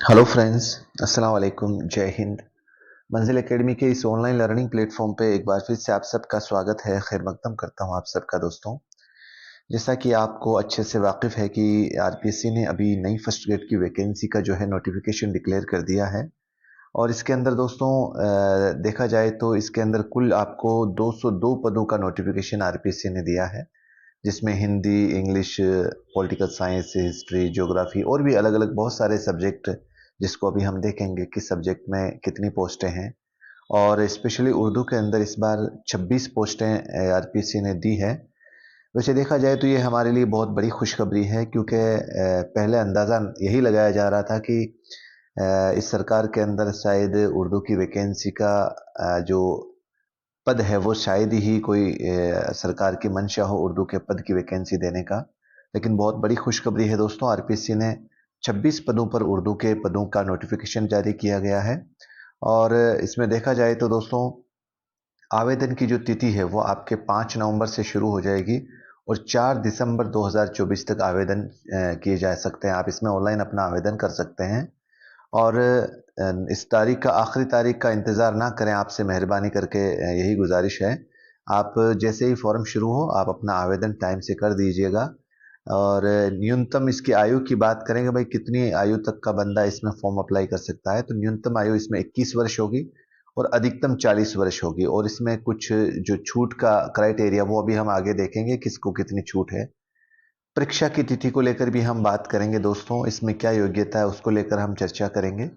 Hello friends, अस्सलाम वालेकुम, जय हिंद। मंजिल एकेडमी के इस ऑनलाइन लर्निंग प्लेटफॉर्म पे एक बार फिर से आप सबका स्वागत है। खैर मकदम करता हूँ आप सबका दोस्तों। जैसा कि आपको अच्छे से वाकिफ है कि आरपीएससी ने अभी नई फर्स्ट ग्रेड की वैकेंसी का जो है नोटिफिकेशन डिक्लेयर कर दिया है। और इसके अंदर दोस्तों देखा जाए तो इसके अंदर कुल आपको 202 पदों का नोटिफिकेशन आरपीएससी ने दिया है, जिसमें Hindi, English, political science, history, geography और भी अलग अलग बहुत सारे सब्जेक्ट, जिसको अभी हम देखेंगे किस सब्जेक्ट में कितनी पोस्टें हैं। और स्पेशली उर्दू के अंदर इस बार 26 पोस्टें आरपीएससी ने दी है। वैसे देखा जाए तो ये हमारे लिए बहुत बड़ी खुशखबरी है, क्योंकि पहले अंदाज़ा यही लगाया जा रहा था कि इस सरकार के अंदर शायद उर्दू की वैकेंसी का जो पद है वो शायद ही कोई सरकार की मंशा हो उर्दू के पद की वैकेंसी देने का। लेकिन बहुत बड़ी खुशखबरी है दोस्तों, आरपीएससी ने 26 पदों पर उर्दू के पदों का नोटिफिकेशन जारी किया गया है। और इसमें देखा जाए तो दोस्तों आवेदन की जो तिथि है वो आपके 5 नवंबर से शुरू हो जाएगी और 4 दिसंबर 2024 तक आवेदन किए जा सकते हैं। आप इसमें ऑनलाइन अपना आवेदन कर सकते हैं। और इस तारीख का, आखिरी तारीख का इंतज़ार ना करें, आपसे मेहरबानी करके यही गुजारिश है। आप जैसे ही फॉर्म शुरू हो आप अपना आवेदन टाइम से कर दीजिएगा। और न्यूनतम इसकी आयु की बात करेंगे, भाई कितनी आयु तक का बंदा इसमें फॉर्म अप्लाई कर सकता है, तो न्यूनतम आयु इसमें 21 वर्ष होगी और अधिकतम 40 वर्ष होगी। और इसमें कुछ जो छूट का क्राइटेरिया वो अभी हम आगे देखेंगे किसको कितनी छूट है। परीक्षा की तिथि को लेकर भी हम बात करेंगे दोस्तों, इसमें क्या योग्यता है उसको लेकर हम चर्चा करेंगे,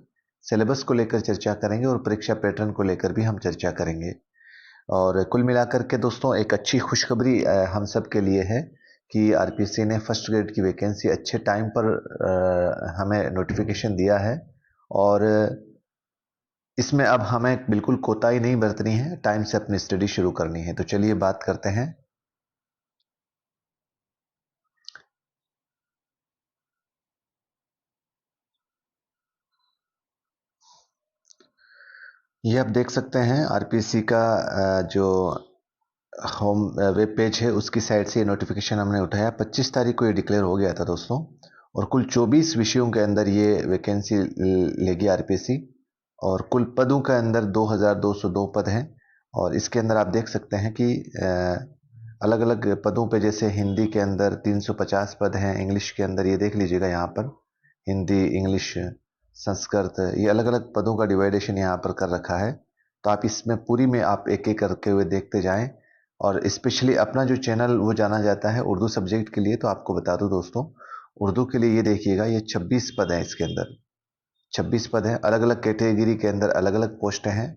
सिलेबस को लेकर चर्चा करेंगे और परीक्षा पैटर्न को लेकर भी हम चर्चा करेंगे। और कुल मिलाकर के दोस्तों एक अच्छी खुशखबरी हम सब के लिए है कि आरपीएससी ने फर्स्ट ग्रेड की वैकेंसी अच्छे टाइम पर हमें नोटिफिकेशन दिया है। और इसमें अब हमें बिल्कुल कोताही नहीं बरतनी है, टाइम से अपनी स्टडी शुरू करनी है। तो चलिए बात करते हैं। ये आप देख सकते हैं आरपीएससी का जो होम वेब पेज है उसकी साइड से ये नोटिफिकेशन हमने उठाया। 25 तारीख को ये डिक्लेयर हो गया था दोस्तों। और कुल 24 विषयों के अंदर ये वैकेंसी लेगी आरपीएससी। और कुल पदों के अंदर 2202 पद हैं। और इसके अंदर आप देख सकते हैं कि अलग अलग पदों पे, जैसे हिंदी के अंदर 350 पद हैं, इंग्लिश के अंदर ये देख लीजिएगा यहाँ पर हिंदी, इंग्लिश, संस्कृत, ये अलग अलग पदों का डिवाइडेशन यहाँ पर कर रखा है। तो आप इसमें पूरी में आप एक एक करके हुए देखते जाएं। और स्पेशली अपना जो चैनल वो जाना जाता है उर्दू सब्जेक्ट के लिए, तो आपको बता दूं दोस्तों, उर्दू के लिए ये देखिएगा, ये 26 पद हैं इसके अंदर। 26 पद हैं, अलग अलग कैटेगरी के अंदर अलग अलग पोस्टें हैं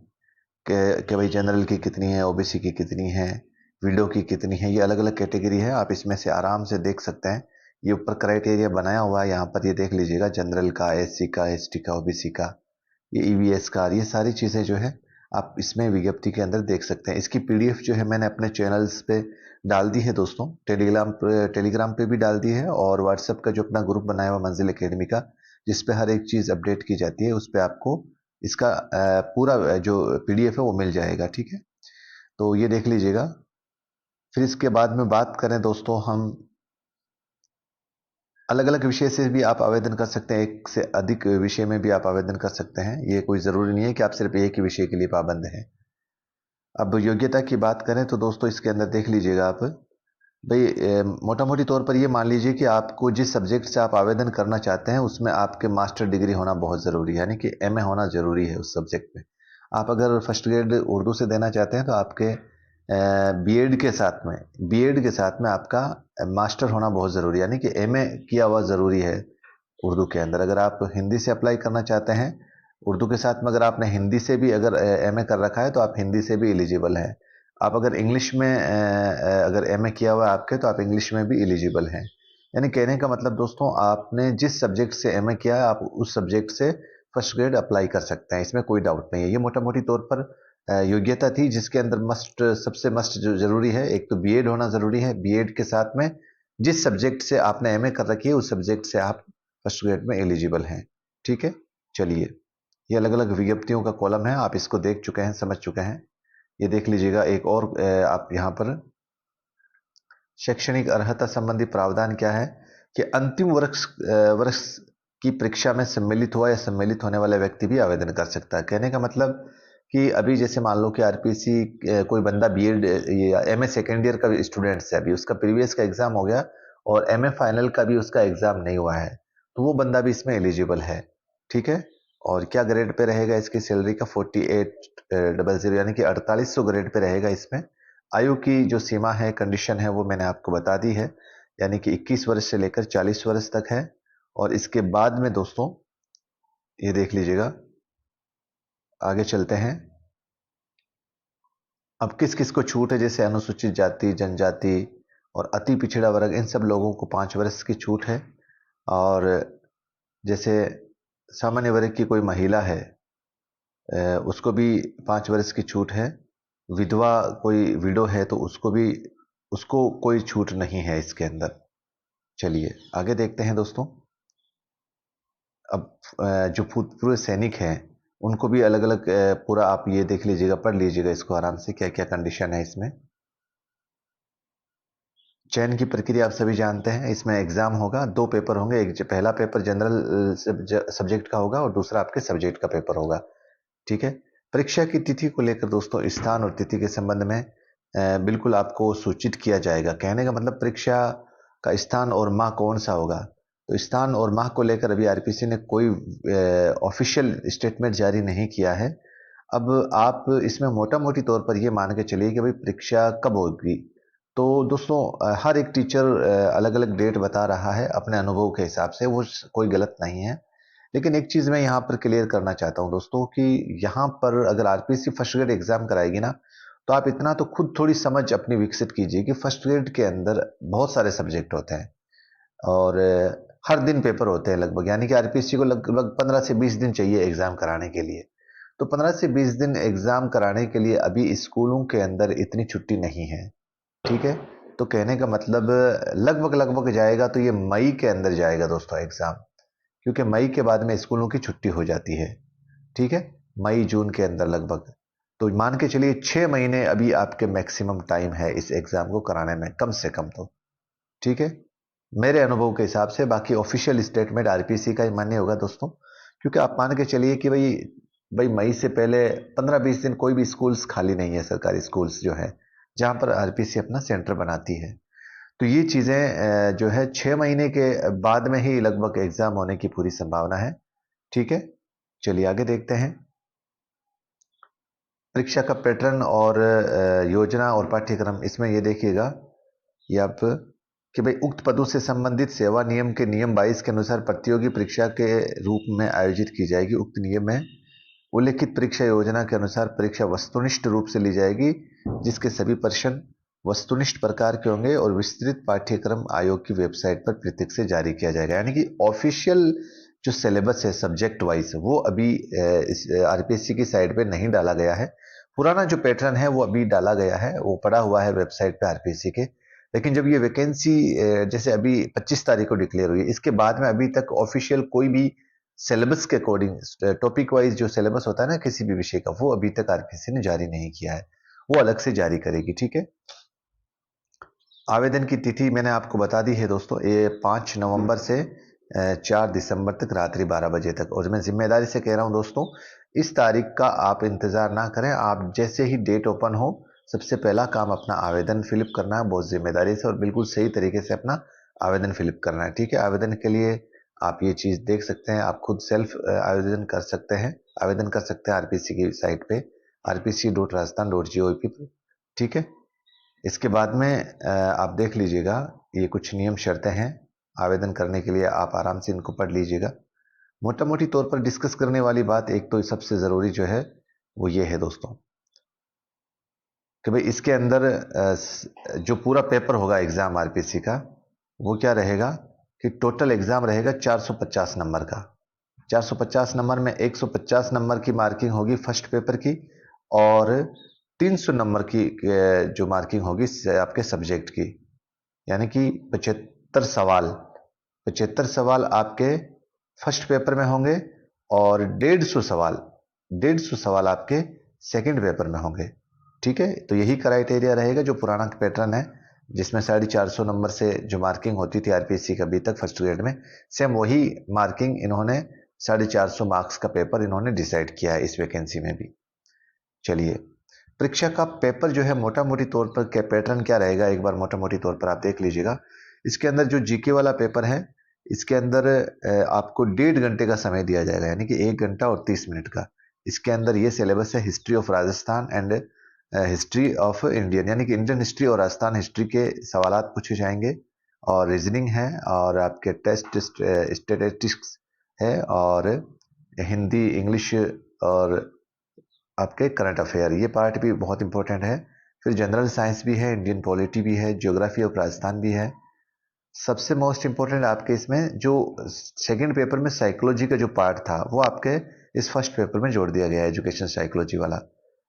कि भाई जनरल की कितनी है, ओबीसी की कितनी है, विडो की कितनी है, ये अलग अलग कैटेगरी है। आप इसमें से आराम से देख सकते हैं। ये ऊपर क्राइटेरिया बनाया हुआ है, यहाँ पर ये देख लीजिएगा, जनरल का, एससी का, एसटी का, ओबीसी का, ये ईवीएस का, ये सारी चीज़ें जो है आप इसमें विज्ञप्ति के अंदर देख सकते हैं। इसकी पीडीएफ जो है मैंने अपने चैनल्स पे डाल दी है दोस्तों, टेलीग्राम पे भी डाल दी है, और व्हाट्सएप का जो अपना ग्रुप बनाया हुआ मंजिल एकेडमी का, जिस पे हर एक चीज़ अपडेट की जाती है, उस पर आपको इसका पूरा जो पीडीएफ है वो मिल जाएगा। ठीक है, तो ये देख लीजिएगा। फिर इसके बाद में बात करें दोस्तों, हम अलग अलग विषय से भी आप आवेदन कर सकते हैं, एक से अधिक विषय में भी आप आवेदन कर सकते हैं। ये कोई ज़रूरी नहीं है कि आप सिर्फ एक ही विषय के लिए पाबंद हैं। अब योग्यता की बात करें तो दोस्तों इसके अंदर देख लीजिएगा आप, भाई मोटा मोटी तौर पर ये मान लीजिए कि आपको जिस सब्जेक्ट से आप आवेदन करना चाहते हैं उसमें आपके मास्टर डिग्री होना बहुत ज़रूरी है, यानी कि एमए होना ज़रूरी है उस सब्जेक्ट में। आप अगर फर्स्ट ग्रेड उर्दू से देना चाहते हैं तो आपके बीएड के साथ में आपका मास्टर होना बहुत ज़रूरी है, यानी कि एमए किया हुआ ज़रूरी है उर्दू के अंदर। अगर आप हिंदी से अप्लाई करना चाहते हैं उर्दू के साथ में, अगर आपने हिंदी से भी अगर एमए कर रखा है तो आप हिंदी से भी एलिजिबल हैं। आप अगर इंग्लिश में अगर एमए किया हुआ है आपके, तो आप इंग्लिश में भी एलिजिबल हैं। यानी कहने का मतलब दोस्तों, आपने जिस सब्जेक्ट से एमए किया है आप उस सब्जेक्ट से फर्स्ट ग्रेड अप्लाई कर सकते हैं, इसमें कोई डाउट नहीं है। ये मोटा मोटी तौर पर योग्यता थी, जिसके अंदर सबसे मस्ट जो जरूरी है, एक तो बीएड होना जरूरी है। बीएड के साथ में जिस सब्जेक्ट से आपने एमए कर रखी है उस सब्जेक्ट से आप फर्स्ट ग्रेड में एलिजिबल हैं। ठीक है, चलिए, ये अलग अलग विज्ञप्तियों का कॉलम है, आप इसको देख चुके हैं, समझ चुके हैं। ये देख लीजिएगा एक और आप यहाँ पर शैक्षणिक अर्हता संबंधी प्रावधान क्या है कि अंतिम वर्ष कि परीक्षा में सम्मिलित हुआ या सम्मिलित होने वाला व्यक्ति भी आवेदन कर सकता है। कहने का मतलब कि अभी जैसे मान लो कि आरपीसी कोई बंदा बीएड या एमए सेकेंड ईयर का स्टूडेंट्स है, अभी उसका प्रीवियस का एग्जाम हो गया और एमए फाइनल का भी उसका एग्जाम नहीं हुआ है, तो वो बंदा भी इसमें एलिजिबल है। ठीक है। और क्या ग्रेड पे रहेगा इसकी सैलरी का 4800 यानी कि 4800 ग्रेड पे रहेगा इसमें। आयु की जो सीमा है, कंडीशन है, वो मैंने आपको बता दी है, यानी कि 21 वर्ष से लेकर 40 वर्ष तक है। और इसके बाद में दोस्तों ये देख लीजिएगा, आगे चलते हैं। अब किस किस को छूट है, जैसे अनुसूचित जाति, जनजाति और अति पिछड़ा वर्ग, इन सब लोगों को 5 वर्ष की छूट है। और जैसे सामान्य वर्ग की कोई महिला है, उसको भी 5 वर्ष की छूट है। विधवा कोई विडो है तो उसको कोई छूट नहीं है इसके अंदर। चलिए आगे देखते हैं दोस्तों। अब जो भूतपूर्व सैनिक हैं उनको भी अलग अलग पूरा आप ये देख लीजिएगा, पढ़ लीजिएगा इसको आराम से, क्या क्या कंडीशन है इसमें। चयन की प्रक्रिया आप सभी जानते हैं। इसमें एग्जाम होगा, 2 पेपर होंगे। एक पहला पेपर जनरल सब्जेक्ट का होगा और दूसरा आपके सब्जेक्ट का पेपर होगा। ठीक है। परीक्षा की तिथि को लेकर दोस्तों स्थान और तिथि के संबंध में बिल्कुल आपको सूचित किया जाएगा। कहने का मतलब परीक्षा का स्थान और माह कौन सा होगा, तो स्थान और माह को लेकर अभी आरपीसी ने कोई ऑफिशियल स्टेटमेंट जारी नहीं किया है। अब आप इसमें मोटा मोटी तौर पर यह मान के चलिए कि भाई परीक्षा कब होगी। तो दोस्तों हर एक टीचर अलग अलग डेट बता रहा है अपने अनुभव के हिसाब से, वो कोई गलत नहीं है। लेकिन एक चीज मैं यहाँ पर क्लियर करना चाहता हूँ दोस्तों कि यहाँ पर अगर आरपीसी फर्स्ट ग्रेड एग्जाम कराएगी ना, तो आप इतना तो खुद थोड़ी समझ अपनी विकसित कीजिए कि फर्स्ट ग्रेड के अंदर बहुत सारे सब्जेक्ट होते हैं और हर दिन पेपर होते हैं लगभग, यानी कि आरपीसी को लगभग 15 से 20 दिन चाहिए एग्जाम कराने के लिए। तो 15 से 20 दिन एग्जाम कराने के लिए अभी स्कूलों के अंदर इतनी छुट्टी नहीं है। ठीक है। तो कहने का मतलब लगभग लगभग जाएगा तो ये मई के अंदर जाएगा दोस्तों एग्जाम, क्योंकि मई के बाद में स्कूलों की छुट्टी हो जाती है। ठीक है। मई जून के अंदर लगभग, तो मान के चलिए 6 महीने अभी आपके मैक्सिमम टाइम है इस एग्जाम को कराने में, कम से कम तो। ठीक है। मेरे अनुभव के हिसाब से, बाकी ऑफिशियल स्टेटमेंट आरपीसी का ही मान्य होगा दोस्तों। क्योंकि आप मान के चलिए कि भाई भाई मई से पहले 15-20 दिन कोई भी स्कूल्स खाली नहीं है, सरकारी स्कूल्स जो है जहां पर आरपीसी अपना सेंटर बनाती है। तो ये चीजें जो है 6 महीने के बाद में ही लगभग एग्जाम होने की पूरी संभावना है। ठीक है। चलिए आगे देखते हैं। परीक्षा का पैटर्न और योजना और पाठ्यक्रम, इसमें ये देखिएगा ये आप कि भाई उक्त पदों से संबंधित सेवा नियम के नियम 22 के अनुसार प्रतियोगी परीक्षा के रूप में आयोजित की जाएगी। उक्त नियम में उल्लेखित परीक्षा योजना के अनुसार परीक्षा वस्तुनिष्ठ रूप से ली जाएगी, जिसके सभी प्रश्न वस्तुनिष्ठ प्रकार के होंगे और विस्तृत पाठ्यक्रम आयोग की वेबसाइट पर पृथक से जारी किया जाएगा। यानी कि ऑफिशियल जो सिलेबस है सब्जेक्ट वाइज, वो अभी इस आरपीएससी की साइट पे नहीं डाला गया है। पुराना जो पैटर्न है वो अभी डाला गया है, वो पड़ा हुआ है वेबसाइट पे आरपीएससी के। लेकिन जब ये वैकेंसी जैसे अभी 25 तारीख को डिक्लेयर हुई है, इसके बाद में अभी तक ऑफिशियल कोई भी सिलेबस के अकॉर्डिंग टॉपिक वाइज जो सिलेबस होता है ना किसी भी विषय का, वो अभी तक आरपीएससी ने जारी नहीं किया है, वो अलग से जारी करेगी। ठीक है। आवेदन की तिथि मैंने आपको बता दी है दोस्तों, ये 5 नवंबर से 4 दिसंबर तक रात्रि 12 बजे तक। और मैं जिम्मेदारी से कह रहा हूं दोस्तों, इस तारीख का आप इंतजार ना करें। आप जैसे ही डेट ओपन हो, सबसे पहला काम अपना आवेदन फिलअप करना है, बहुत जिम्मेदारी से और बिल्कुल सही तरीके से अपना आवेदन फिलअप करना है। ठीक है। आवेदन के लिए आप ये चीज देख सकते हैं, आप खुद सेल्फ आवेदन कर सकते हैं, आवेदन कर सकते हैं आरपीसी की साइट पे rpc.rajasthan.gov पर। ठीक है। इसके बाद में आप देख लीजिएगा, ये कुछ नियम शर्तें हैं आवेदन करने के लिए, आप आराम से इनको पढ़ लीजिएगा। मोटा मोटी तौर पर डिस्कस करने वाली बात एक तो सबसे जरूरी जो है वो ये है दोस्तों कि भाई इसके अंदर जो पूरा पेपर होगा एग्जाम आरपीसी का, वो क्या रहेगा कि टोटल एग्जाम रहेगा 450 नंबर का। 450 नंबर में 150 नंबर की मार्किंग होगी फर्स्ट पेपर की, और 300 नंबर की जो मार्किंग होगी आपके सब्जेक्ट की, यानी कि 75 सवाल। 75 सवाल आपके फर्स्ट पेपर में होंगे और 150 सवाल आपके सेकंड पेपर में होंगे। ठीक है। तो यही क्राइटेरिया रहेगा जो पुराना पैटर्न है जिसमें 450 नंबर से जो मार्किंग होती थी आरपीएससी का अभी तक फर्स्ट ग्रेड में, सेम वही मार्किंग इन्होंने 450 मार्क्स का पेपर इन्होंने डिसाइड किया है इस वैकेंसी में भी। चलिए, परीक्षा का पेपर जो है मोटा मोटी तौर पर क्या पैटर्न क्या रहेगा, एक बार मोटा मोटी तौर पर आप देख लीजिएगा। इसके अंदर जो जीके वाला पेपर है, इसके अंदर आपको 1.5 घंटे का समय दिया जाएगा, यानी कि 1 घंटा और 30 मिनट का। इसके अंदर ये सिलेबस है history of Rajasthan and history of Indian, यानी कि इंडियन हिस्ट्री और राजस्थान हिस्ट्री के सवाल पूछे जाएंगे, और रीजनिंग है, और आपके टेस्ट स्टेटिस्टिक्स है, और हिंदी इंग्लिश, और आपके करंट अफेयर, ये पार्ट भी बहुत इंपॉर्टेंट है। फिर जनरल साइंस भी है, इंडियन पॉलिटी भी है, ज्योग्राफी ऑफ राजस्थान भी है। सबसे मोस्ट इंपॉर्टेंट आपके इसमें जो सेकंड पेपर में साइकोलॉजी का जो पार्ट था, वो आपके इस फर्स्ट पेपर में जोड़ दिया गया है, एजुकेशन साइकोलॉजी वाला।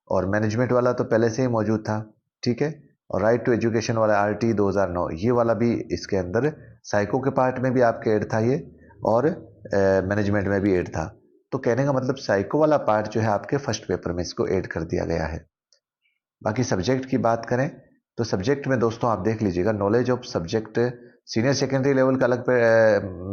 और मैनेजमेंट वाला तो पहले से ही मौजूद था, ठीक है। और राइट टू एजुकेशन वाला RT 2009, ये वाला भी इसके अंदर साइको के पार्ट में भी आपके ऐड था ये, और मैनेजमेंट में भी ऐड था। तो कहने का मतलब साइको वाला पार्ट जो है आपके फर्स्ट पेपर में इसको ऐड कर दिया गया है। बाकी सब्जेक्ट की बात करें तो सब्जेक्ट में दोस्तों आप देख लीजिएगा, knowledge of subject senior secondary level का अलग पे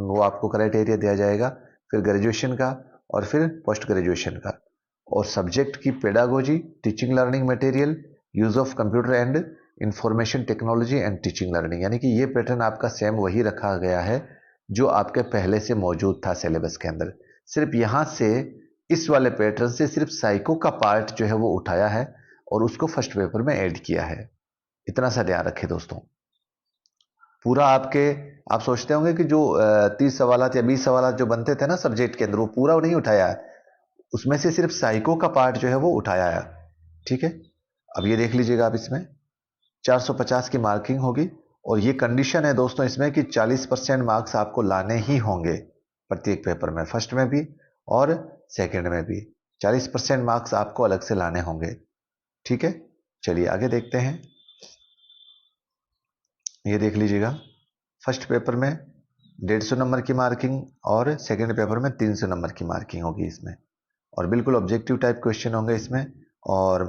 वो आपको क्राइटेरिया दिया जाएगा, फिर ग्रेजुएशन का, और फिर पोस्ट ग्रेजुएशन का। और सब्जेक्ट की pedagogy, teaching learning material, use of computer and information technology and teaching learning, यानी कि ये पैटर्न आपका सेम वही रखा गया है जो आपके पहले से मौजूद था सिलेबस के अंदर। सिर्फ यहां से इस वाले पैटर्न से सिर्फ साइको का पार्ट जो है वो उठाया है और उसको फर्स्ट पेपर में ऐड किया है। इतना सा ध्यान रखें दोस्तों। पूरा आपके, आप सोचते होंगे कि जो 30 सवाल या 20 सवाल जो बनते थे ना सब्जेक्ट के अंदर, वो पूरा नहीं उठाया है, उसमें से सिर्फ साइको का पार्ट जो है वो उठाया है, ठीक है। अब ये देख लीजिएगा, आप इसमें 450 की मार्किंग होगी, और ये कंडीशन है दोस्तों इसमें कि 40% मार्क्स आपको लाने ही होंगे प्रत्येक पेपर में, फर्स्ट में भी और सेकंड में भी 40% मार्क्स आपको अलग से लाने होंगे, ठीक है। चलिए आगे देखते हैं। ये देख लीजिएगा, फर्स्ट पेपर में 150 नंबर की मार्किंग और सेकंड पेपर में 300 नंबर की मार्किंग होगी इसमें, और बिल्कुल ऑब्जेक्टिव टाइप क्वेश्चन होंगे इसमें, और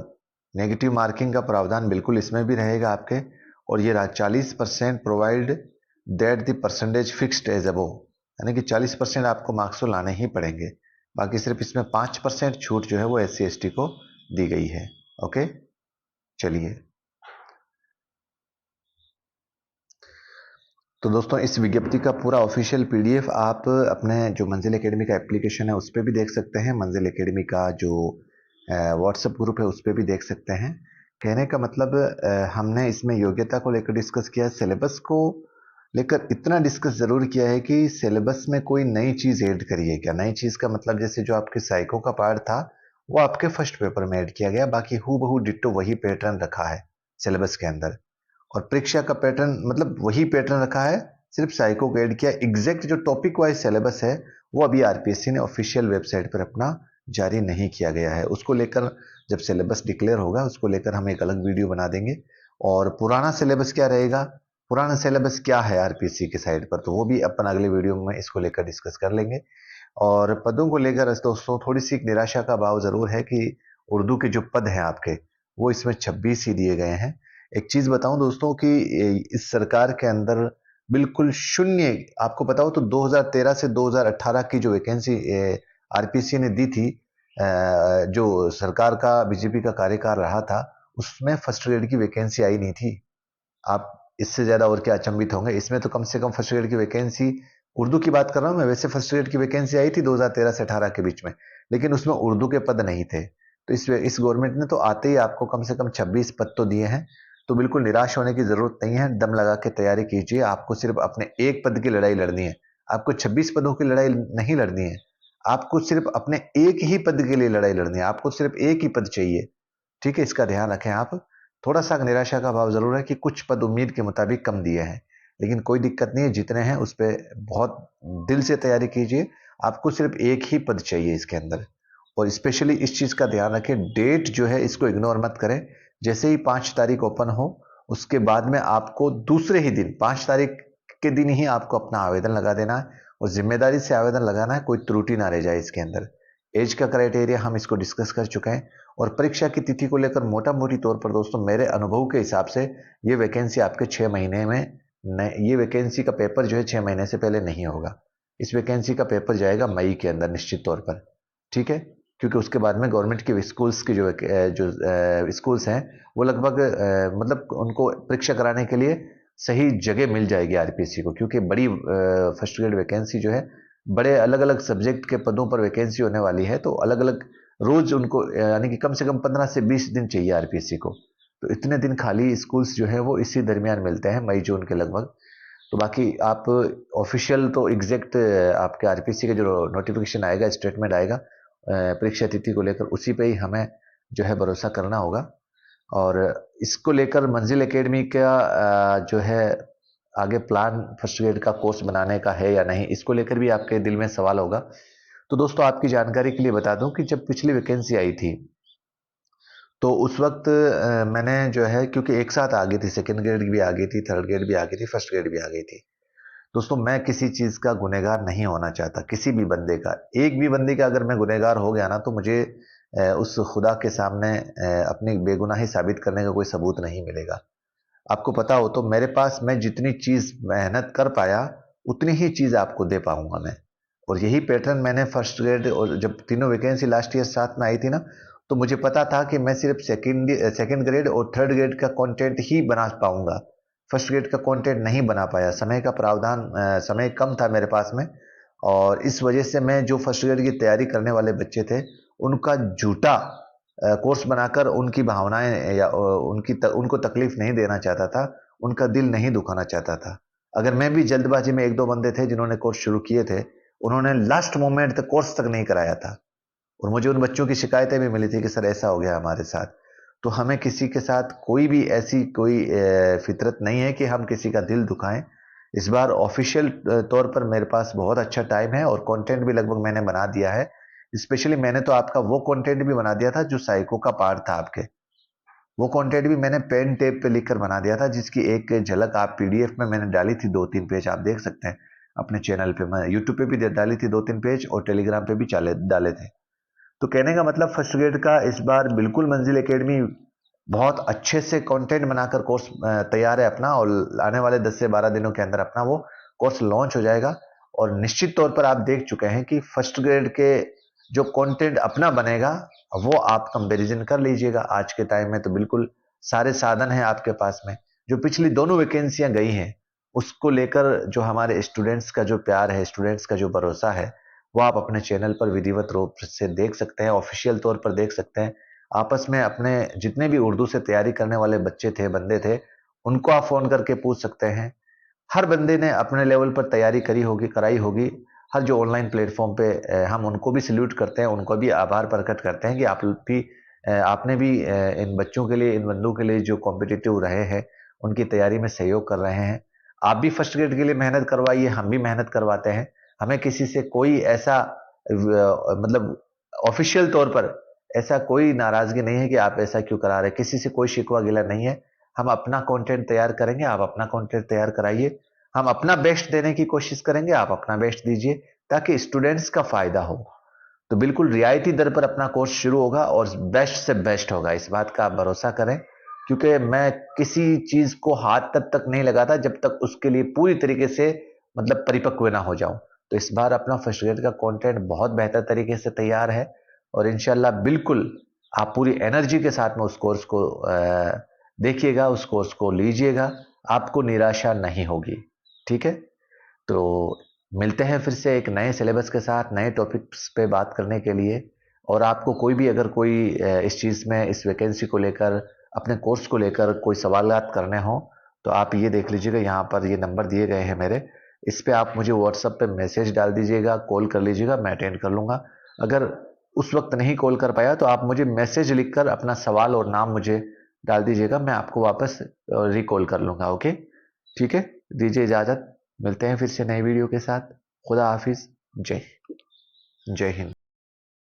नेगेटिव मार्किंग का प्रावधान बिल्कुल इसमें भी रहेगा आपके। और ये रहा 40% provide that the percentage fixed as above, यानी कि 40% आपको मार्क्स तो लाने ही पड़ेंगे। बाकी सिर्फ इसमें 5% छूट जो है वो SC/ST को दी गई है। ओके, चलिए। तो दोस्तों इस विज्ञप्ति का पूरा ऑफिशियल PDF आप अपने जो मंजिल एकेडमी का एप्लीकेशन है उस पर भी देख सकते हैं, मंजिल एकेडमी का जो व्हाट्सएप ग्रुप है उस पर भी देख सकते हैं। कहने का मतलब हमने इसमें योग्यता को लेकर डिस्कस किया, सिलेबस को लेकर इतना डिस्कस जरूर किया है कि सिलेबस में कोई नई चीज ऐड करी है क्या। नई चीज का मतलब जैसे जो आपके साइको का पार्ट था वो आपके फर्स्ट पेपर में ऐड किया गया, बाकी हूबहू डिट्टो वही पैटर्न रखा है सिलेबस के अंदर। और परीक्षा का पैटर्न मतलब वही पैटर्न रखा है, सिर्फ साइको को ऐड किया। एग्जैक्ट जो टॉपिक वाइज सिलेबस है वो अभी आरपीएससी ने ऑफिशियल वेबसाइट पर अपना जारी नहीं किया गया है, उसको लेकर जब सिलेबस डिक्लेयर होगा उसको लेकर हम एक अलग वीडियो बना देंगे। और पुराना सिलेबस क्या रहेगा, पुराना सिलेबस क्या है आरपीएससी के साइड पर, तो वो भी अपन अगले वीडियो में इसको लेकर डिस्कस कर लेंगे। और पदों को लेकर दोस्तों थोड़ी सी निराशा का भाव जरूर है कि उर्दू के जो पद हैं आपके वो इसमें 26 ही दिए गए हैं। एक चीज बताऊं दोस्तों कि इस सरकार के अंदर बिल्कुल शून्य, आपको बताओ तो 2013 से 2018 की जो वैकेंसी आरपीसी ने दी थी, जो सरकार का बीजेपी का कार्यकाल रहा था, उसमें फर्स्ट ग्रेड की वैकेंसी आई नहीं थी। आप इससे ज्यादा और क्या अचंभित होंगे, इसमें तो कम से कम फर्स्ट ग्रेड की वैकेंसी, उर्दू की बात कर रहा हूं मैं, वैसे फर्स्ट ग्रेड की वैकेंसी आई थी 2013 से 18 के बीच में, लेकिन उसमें उर्दू के पद नहीं थे। तो इस गवर्नमेंट ने तो आते ही आपको कम से कम 26 पद तो दिए हैं। तो बिल्कुल निराश होने की जरूरत नहीं है, दम लगा के तैयारी कीजिए। आपको सिर्फ अपने एक पद की लड़ाई लड़नी है, आपको 26 पदों की लड़ाई नहीं लड़नी है, आपको सिर्फ अपने एक ही पद के लिए लड़ाई लड़नी है, आपको सिर्फ एक ही पद चाहिए, ठीक है। इसका ध्यान रखें आप। थोड़ा सा निराशा का भाव जरूर है कि कुछ पद उम्मीद के मुताबिक कम दिए हैं, लेकिन कोई दिक्कत नहीं है, जितने हैं उस पर बहुत दिल से तैयारी कीजिए। आपको सिर्फ एक ही पद चाहिए इसके अंदर। और स्पेशली इस चीज का ध्यान रखें, डेट जो है इसको इग्नोर मत करें। जैसे ही 5 तारीख ओपन हो उसके बाद में आपको दूसरे ही दिन 5 तारीख के दिन ही आपको अपना आवेदन लगा देना है, और जिम्मेदारी से आवेदन लगाना है, कोई त्रुटि ना रह जाए इसके अंदर। एज का क्राइटेरिया हम इसको डिस्कस कर चुके हैं, और परीक्षा की तिथि को लेकर मोटा मोटी तौर पर दोस्तों मेरे अनुभव के हिसाब से ये वैकेंसी आपके 6 महीने में ये वैकेंसी का पेपर जो है 6 महीने से पहले नहीं होगा। इस वैकेंसी का पेपर जाएगा मई के अंदर निश्चित तौर पर, ठीक है। क्योंकि उसके बाद में गवर्नमेंट के स्कूल्स की जो स्कूल्स हैं वो लगभग मतलब उनको परीक्षा कराने के लिए सही जगह मिल जाएगी आरपीएससी को, क्योंकि बड़ी फर्स्ट ग्रेड वैकेंसी जो है बड़े अलग अलग सब्जेक्ट के पदों पर वैकेंसी होने वाली है, तो अलग अलग रोज उनको यानी कि कम से कम 15 से 20 दिन चाहिए आरपीएससी को। तो इतने दिन खाली स्कूल्स जो है वो इसी दरमियान मिलते हैं, मई जून के लगभग। तो बाकी आप ऑफिशियल तो एग्जैक्ट आपके आरपीएससी का जो नोटिफिकेशन आएगा, स्टेटमेंट आएगा परीक्षा तिथि को लेकर, उसी पे ही हमें जो है भरोसा करना होगा। और इसको लेकर मंजिल एकेडमी का जो है आगे प्लान फर्स्ट ग्रेड का कोर्स बनाने का है या नहीं, इसको लेकर भी आपके दिल में सवाल होगा। तो दोस्तों आपकी जानकारी के लिए बता दूं कि जब पिछली वैकेंसी आई थी तो उस वक्त मैंने जो है, क्योंकि एक साथ आ गई थी, सेकेंड ग्रेड भी आ गई थी, थर्ड ग्रेड भी आ गई थी, फर्स्ट ग्रेड भी आ गई थी। दोस्तों मैं किसी चीज का गुनहगार नहीं होना चाहता, किसी भी बंदे का, एक भी बंदे का अगर मैं गुनहगार हो गया ना तो मुझे उस खुदा के सामने अपनी बेगुनाही साबित करने का कोई सबूत नहीं मिलेगा। आपको पता हो तो मेरे पास मैं जितनी चीज मेहनत कर पाया उतनी ही चीज आपको दे पाऊंगा मैं। और यही पैटर्न मैंने फर्स्ट ग्रेड और जब तीनों वैकेंसी लास्ट ईयर साथ में आई थी ना, तो मुझे पता था कि मैं सिर्फ सेकंड ग्रेड और थर्ड ग्रेड का कंटेंट ही बना पाऊंगा, फर्स्ट ग्रेड का कंटेंट नहीं बना पाया। समय का प्रावधान समय कम था मेरे पास में, और इस वजह से मैं जो फर्स्ट ग्रेड की तैयारी करने वाले बच्चे थे उनका झूठा कोर्स बनाकर उनकी भावनाएं या उनको तकलीफ नहीं देना चाहता था, उनका दिल नहीं दुखाना चाहता था। अगर मैं भी जल्दबाजी में, एक दो बंदे थे जिन्होंने कोर्स शुरू किए थे, उन्होंने लास्ट मोमेंट तक कोर्स तक नहीं कराया था, और मुझे उन बच्चों की शिकायतें भी मिली थी कि सर ऐसा हो गया हमारे साथ। तो हमें किसी के साथ कोई भी ऐसी कोई फितरत नहीं है कि हम किसी का दिल दुखाएं। इस बार ऑफिशियल तौर पर मेरे पास बहुत अच्छा टाइम है और कंटेंट भी लगभग मैंने बना दिया है। स्पेशली मैंने तो आपका वो कंटेंट भी बना दिया था जो साइको का पार्ट था आपके, वो कंटेंट भी मैंने पेन टेप पे लिखकर बना दिया था, जिसकी एक झलक आप पीडीएफ में मैंने डाली थी, 2-3 पेज आप देख सकते हैं अपने चैनल पे। मैं यूट्यूब पे भी डाली थी 2-3 पेज, और टेलीग्राम पे भी डाले थे। तो कहने का मतलब फर्स्ट ग्रेड का इस बार बिल्कुल मंजिल एकेडमी बहुत अच्छे से कंटेंट बनाकर कोर्स तैयार है अपना, और आने वाले 10 से 12 दिनों के अंदर अपना वो कोर्स लॉन्च हो जाएगा। और निश्चित तौर पर आप देख चुके हैं कि फर्स्ट ग्रेड के जो कंटेंट अपना बनेगा वो आप कंपैरिजन कर लीजिएगा। आज के टाइम में तो बिल्कुल सारे साधन हैं आपके पास में। जो पिछली दोनों वैकेंसियां गई हैं उसको लेकर जो हमारे स्टूडेंट्स का जो प्यार है, स्टूडेंट्स का जो भरोसा है, वो आप अपने चैनल पर विधिवत रूप से देख सकते हैं, ऑफिशियल तौर पर देख सकते हैं। आपस में अपने जितने भी उर्दू से तैयारी करने वाले बच्चे थे, बंदे थे, उनको आप फोन करके पूछ सकते हैं। हर बंदे ने अपने लेवल पर तैयारी करी होगी, कराई होगी। हर जो ऑनलाइन प्लेटफॉर्म पे हम उनको भी सल्यूट करते हैं, उनको भी आभार प्रकट करते हैं कि आप भी आपने भी इन बच्चों के लिए, इन बंदों के लिए जो कॉम्पिटिटिव रहे हैं उनकी तैयारी में सहयोग कर रहे हैं। आप भी फर्स्ट ग्रेड के लिए मेहनत करवाइए, हम भी मेहनत करवाते हैं। हमें किसी से कोई ऐसा मतलब ऑफिशियल तौर पर ऐसा कोई नाराजगी नहीं है कि आप ऐसा क्यों करा रहे, किसी से कोई शिकवा गिला नहीं है। हम अपना कंटेंट तैयार करेंगे, आप अपना कंटेंट तैयार कराइए। हम अपना बेस्ट देने की कोशिश करेंगे, आप अपना बेस्ट दीजिए, ताकि स्टूडेंट्स का फायदा हो। तो बिल्कुल रियायती दर पर अपना कोर्स शुरू होगा और बेस्ट से बेस्ट होगा, इस बात का आप भरोसा करें। क्योंकि मैं किसी चीज को हाथ तब तक नहीं लगाता जब तक उसके लिए पूरी तरीके से मतलब परिपक्व ना हो जाऊं। तो इस बार अपना फर्स्ट ग्रेड का कंटेंट बहुत बेहतर तरीके से तैयार है, और इंशाल्लाह बिल्कुल आप पूरी एनर्जी के साथ में उस कोर्स को देखिएगा, उस कोर्स को लीजिएगा, आपको निराशा नहीं होगी। ठीक है, तो मिलते हैं फिर से एक नए सिलेबस के साथ, नए टॉपिक्स पे बात करने के लिए। और आपको कोई भी अगर कोई इस चीज़ में, इस वैकेंसी को लेकर, अपने कोर्स को लेकर कोई सवालात करने हो तो आप ये देख लीजिएगा, यहाँ पर ये नंबर दिए गए हैं मेरे, इस पे आप मुझे व्हाट्सएप पे मैसेज डाल दीजिएगा, कॉल कर लीजिएगा, मैं अटेंड कर लूँगा। अगर उस वक्त नहीं कॉल कर पाया तो आप मुझे मैसेज लिखकर अपना सवाल और नाम मुझे डाल दीजिएगा, मैं आपको वापस रिकॉल कर लूँगा। ओके, ठीक है, दीजिए इजाज़त। मिलते हैं फिर से नई वीडियो के साथ। खुदा हाफिज। जय हिंद।